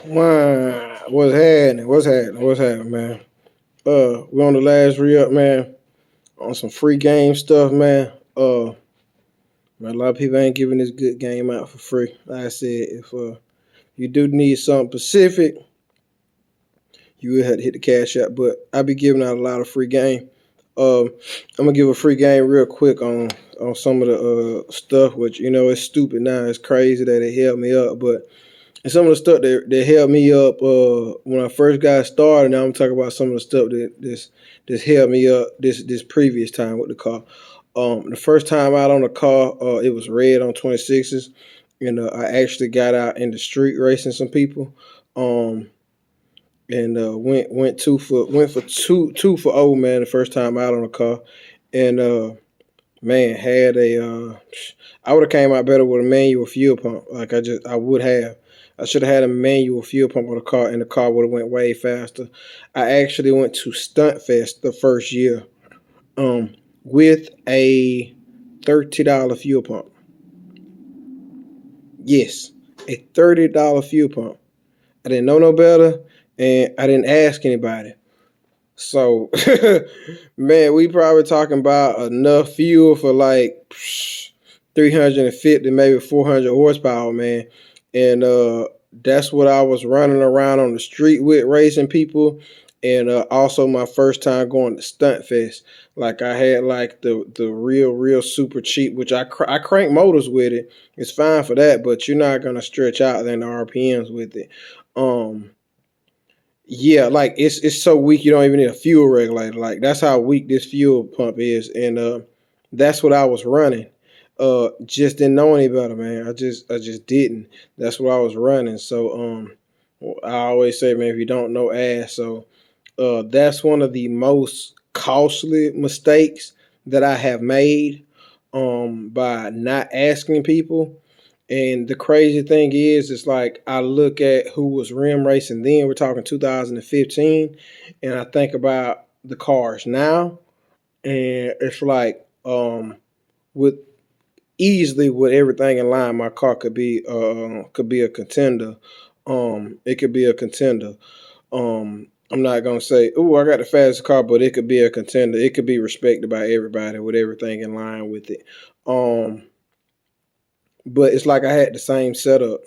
Man, what's happening? What's happening? What's happening, man? We on the last re-up, man. On some free game stuff, man. Man, a lot of people ain't giving this good game out for free. Like I said, if you do need something specific, you will have to hit the cash app. But I be giving out a lot of free game. I'm gonna give a free game real quick on some of the stuff, which it's stupid now. It's crazy that it held me up, but and some of the stuff that held me up when I first got started. Now I'm talking about some of the stuff that held me up this previous time with the car. The first time out on the car, it was red on 26s, and I actually got out in the street racing some people, um, and went for two for old man the first time out on the car, and man had I would have came out better with a manual fuel pump. Like I would have. I should have had a manual fuel pump on the car, and the car would have went way faster. I actually went to Stunt Fest the first year, with a $30 fuel pump. Yes, a $30 fuel pump. I didn't know no better, and I didn't ask anybody. So, man, we probably talking about enough fuel for like 350, maybe 400 horsepower, man. And that's what I was running around on the street with, racing people. And also my first time going to Stunt Fest. Like I had like the real super cheap, which I crank motors with it. It's fine for that, but you're not gonna stretch out than the RPMs with it. Um, yeah, like it's so weak you don't even need a fuel regulator. Like that's how weak this fuel pump is, and that's what I was running. Just didn't know any better, man. I just didn't. That's what I was running. So I always say, man, if you don't know, ask. So that's one of the most costly mistakes that I have made, by not asking people. And the crazy thing is, it's like I look at who was rim racing then. We're talking 2015, and I think about the cars now, and it's like with easily with everything in line, my car could be a contender. It could be a contender. I'm not gonna say, oh, I got the fastest car, but it could be a contender. It could be respected by everybody with everything in line with it. Um, but it's like I had the same setup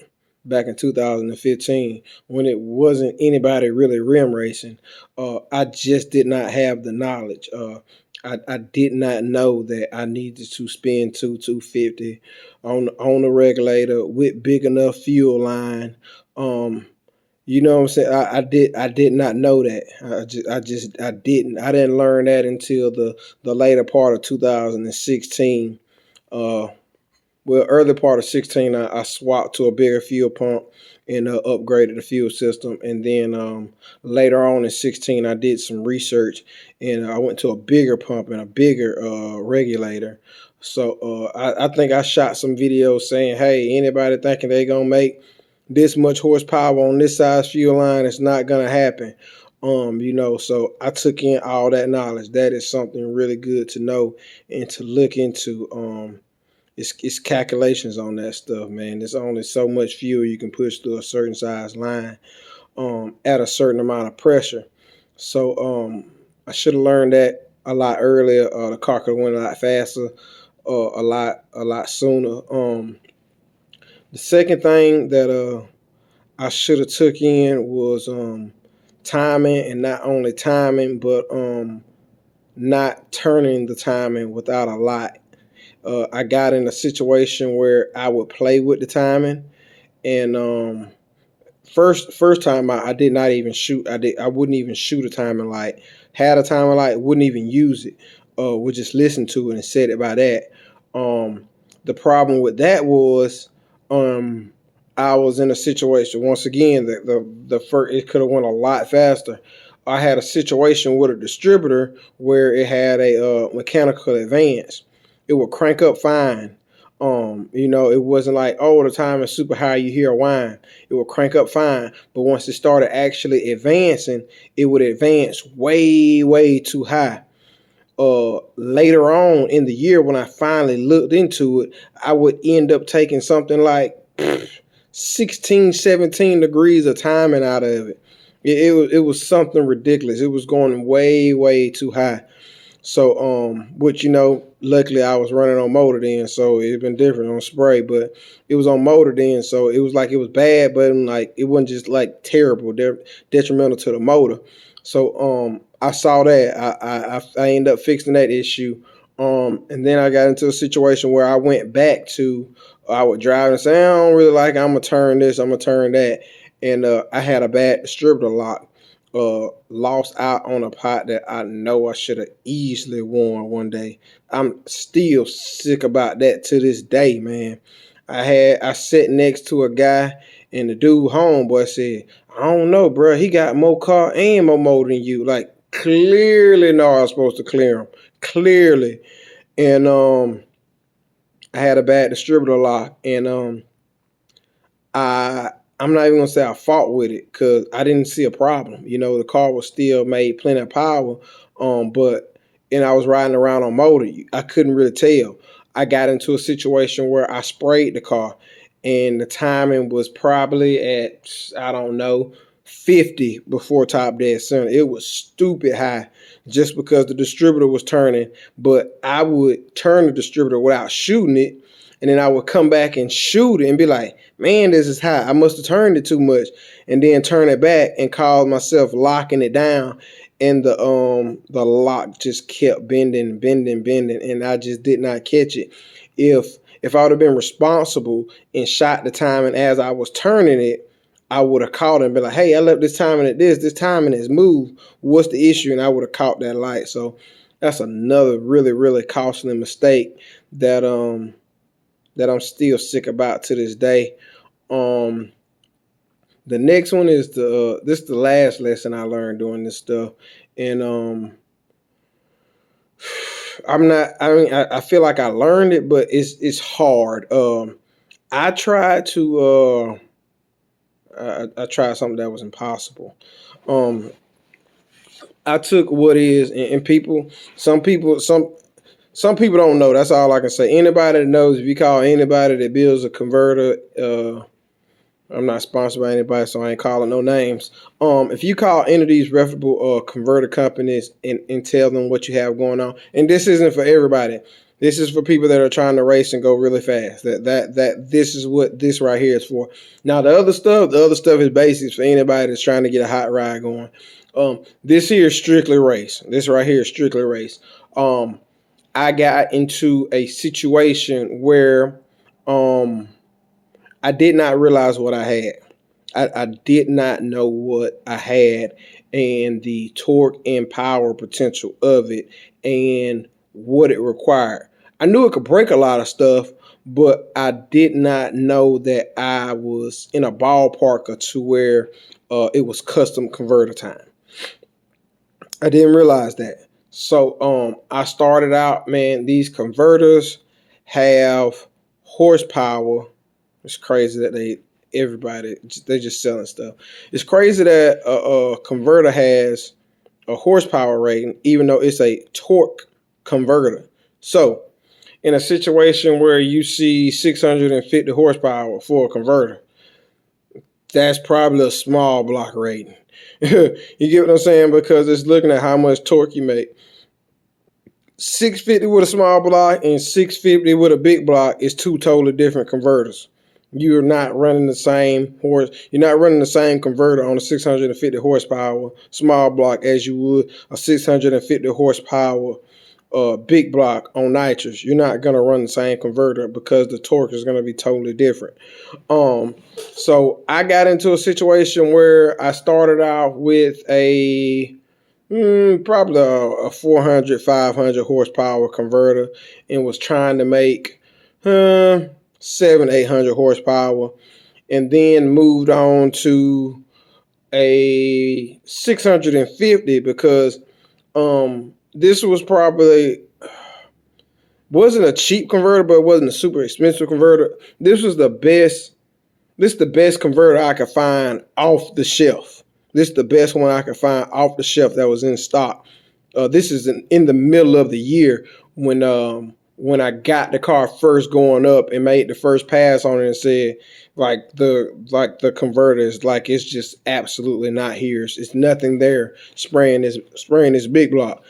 back in 2015 when it wasn't anybody really rim racing. I just did not have the knowledge. I did not know that I needed to spend 250 on the regulator with big enough fuel line. Um, you know what I'm saying? I did not know that. I didn't learn that until the later part of 2016. Uh, well, early part of 16, I swapped to a bigger fuel pump and upgraded the fuel system. And then later on in 16, I did some research and I went to a bigger pump and a bigger regulator. So I think I shot some videos saying, hey, anybody thinking they're going to make this much horsepower on this size fuel line, it's not going to happen. So I took in all that knowledge. That is something really good to know and to look into. It's calculations on that stuff, man. There's only so much fuel you can push through a certain size line, at a certain amount of pressure. So I should have learned that a lot earlier. The car could have went a lot faster, a lot sooner. The second thing that I should have took in was timing, and not only timing, but not turning the timing without a lot. I got in a situation where I would play with the timing, and first time I did not even shoot. I wouldn't even shoot a timing light. Had a timing light, wouldn't even use it. Would just listen to it and set it by that. The problem with that was, um, I was in a situation once again that the first it could have went a lot faster. I had a situation with a distributor where it had a mechanical advance. It would crank up fine. It wasn't like, oh, the time is super high, you hear a whine. It would crank up fine. But once it started actually advancing, it would advance way, way too high. Later on in the year when I finally looked into it, I would end up taking something like 16, 17 degrees of timing out of it. It was something ridiculous. It was going way, way too high. So, which, luckily I was running on motor then, so it's been different on spray, but it was on motor then, so it was like it was bad, but like it wasn't just like terrible, detrimental to the motor. So, I saw that. I ended up fixing that issue. And then I got into a situation where I went back to, I would drive and say, I don't really like it. I'm gonna turn this, I'm gonna turn that, and I had a bad distributor lock. Lost out on a pot that I know I should have easily won one day. I'm still sick about that to this day, man. I sat next to a guy, and the dude homeboy said, I don't know, bro. He got more car and more motor than you. Like, clearly know I was supposed to clear him. Clearly. And I had a bad distributor lock, and I'm not even gonna say I fought with it because I didn't see a problem. The car was still made plenty of power, but and I was riding around on motor. I couldn't really tell. I got into a situation where I sprayed the car, and the timing was probably at, I don't know, 50 before top dead center. It was stupid high just because the distributor was turning, but I would turn the distributor without shooting it, and then I would come back and shoot it and be like, man, this is high. I must have turned it too much, and then turn it back and call myself locking it down. And the lock just kept bending, and I just did not catch it. If I would have been responsible and shot the timing as I was turning it, I would have caught it and been like, hey, I left this timing at this timing is moved. What's the issue? And I would have caught that light. So that's another really, really costly mistake that I'm still sick about to this day. The next one is this is the last lesson I learned doing this stuff, and I feel like I learned it, but it's hard. I tried to I tried something that was impossible. I took what is, and some people don't know. That's all I can say. Anybody that knows, if you call anybody that builds a converter, I'm not sponsored by anybody, so I ain't calling no names. If you call any of these reputable converter companies and tell them what you have going on, and this isn't for everybody. This is for people that are trying to race and go really fast. That this is what this right here is for. Now the other stuff is basics for anybody that's trying to get a hot ride going. This here is strictly race. This right here is strictly race. I got into a situation where I did not realize what I had. I did not know what I had and the torque and power potential of it and what it required. I knew it could break a lot of stuff, but I did not know that I was in a ballpark to where it was custom converter time. I didn't realize that. So I started out, man, these converters have horsepower. It's crazy that they're just selling stuff. It's crazy that a converter has a horsepower rating, even though it's a torque converter. So in a situation where you see 650 horsepower for a converter, that's probably a small block rating. You get what I'm saying? Because it's looking at how much torque you make. 650 with a small block and 650 with a big block is two totally different converters. You're not running the same converter on a 650 horsepower small block as you would a 650 horsepower big block on nitrous. You're not gonna run the same converter because the torque is gonna be totally different. So I got into a situation where I started out with a probably a 400, 500 horsepower converter and was trying to make 700, 800 horsepower, and then moved on to a 650 because this was probably wasn't a cheap converter, but it wasn't a super expensive converter. This is the best converter I could find off the shelf. This is the best one I could find off the shelf that was in stock. This is in the middle of the year when when I got the car first going up and made the first pass on it and said the converter is like it's just absolutely not here. It's nothing there. Spraying this big block.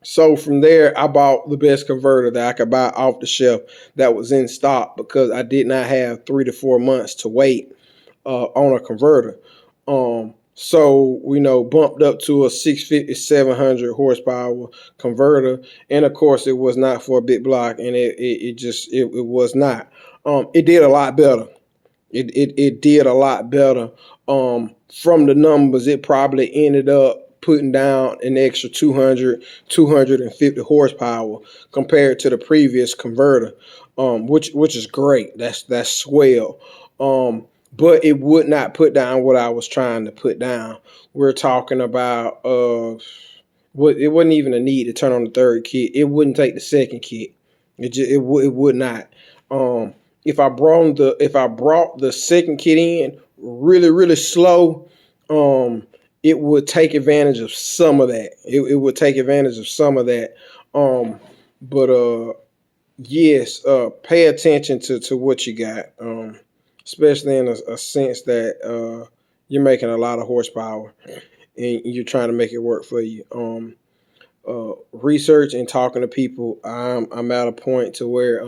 So from there, I bought the best converter that I could buy off the shelf that was in stock because I did not have 3 to 4 months to wait on a converter. So we bumped up to a 650, 700 horsepower converter, and of course it was not for a big block, and it was not. It did a lot better. It did a lot better. From the numbers, it probably ended up putting down an extra 200, 250 horsepower compared to the previous converter, which is great. That's swell. But it would not put down what I was trying to put down. We're talking about it wasn't even a need to turn on the third kit. It wouldn't take the second kit. It would not. If I brought the second kit in really slow, it would take advantage of some of that. It would take advantage of some of that. But yes, pay attention to what you got. Especially in a sense that you're making a lot of horsepower and you're trying to make it work for you. Research and talking to people, I'm at a point to where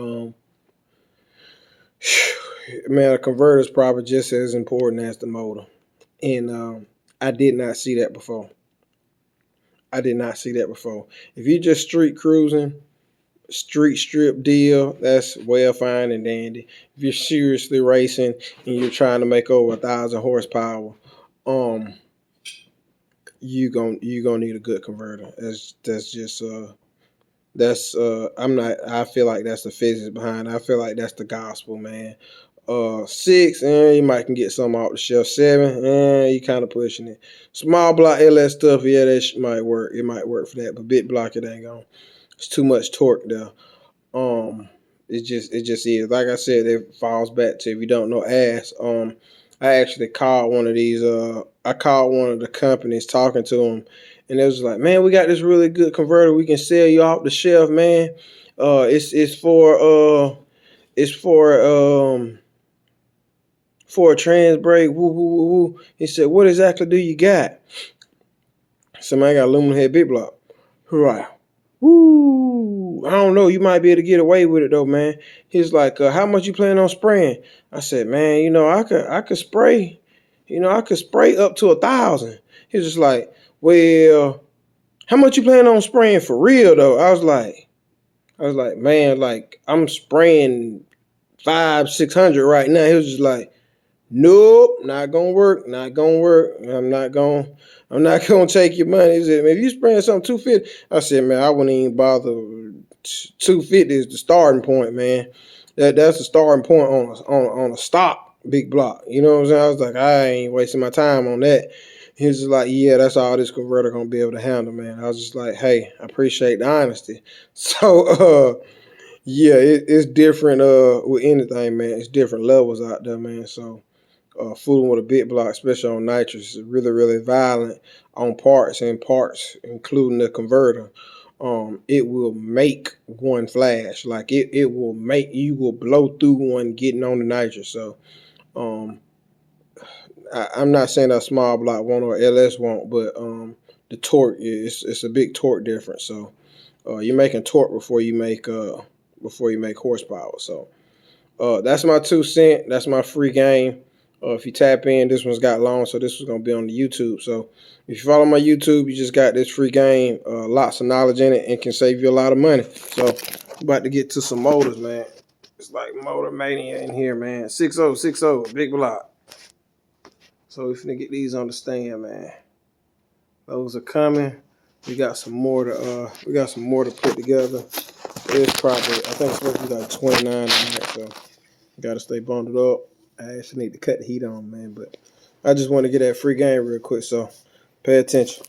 man, a converter is probably just as important as the motor, and I did not see that before. If you're just street cruising, street strip deal, that's well fine and dandy. If you're seriously racing and you're trying to make over 1,000 horsepower, you gonna need a good converter. I feel like that's the physics behind it. I feel like that's the gospel, man. 6, you might can get some off the shelf. 7, you kind of pushing it. Small block LS stuff, yeah, that might work. It might work for that, but big block, it ain't gonna. It's too much torque there. It just is. Like I said, it falls back to if you don't know, ask. I actually called one of these. I called one of the companies, talking to them, and it was like, man, we got this really good converter. We can sell you off the shelf, man. It's for a trans brake. Woo woo woo woo. He said, what exactly do you got? Somebody got aluminum head big block. Right. Woo! I don't know. You might be able to get away with it though, man. He's like, how much you plan on spraying? I said, man, I could spray. I could spray up to 1,000. He's just like, well, how much you plan on spraying for real though? I was like, man, like I'm spraying 500-600 right now. He was just like, nope, not gonna work. Not gonna work. I'm not gonna take your money. He said, man, if you spraying something 250, I said, man, I wouldn't even bother. 250 is the starting point, man. That's the starting point on a stock big block. You know what I'm saying? I was like, I ain't wasting my time on that. He was just like, yeah, that's all this converter gonna be able to handle, man. I was just like, hey, I appreciate the honesty. So yeah, it's different with anything, man. It's different levels out there, man. So fooling with a big block, especially on nitrous, is really violent on parts, including the converter. It will make one flash. Like it will make, you will blow through one getting on the nitrous. So I'm not saying that small block won't or LS won't, but the torque it's a big torque difference. So you're making torque before you make horsepower. So that's my 2 cents. That's my free game. If you tap in, this one's got long, so this was going to be on the YouTube. So if you follow my YouTube, you just got this free game, lots of knowledge in it, and can save you a lot of money. So I'm about to get to some motors, man. It's like Motor Mania in here, man. 6060, big block. So we're finna get these on the stand, man. Those are coming. We got some more to put together. It's probably, I think it's supposed to be like 29 in there, so gotta stay bundled up. I actually need to cut the heat on, man, but I just want to get that free game real quick, so pay attention.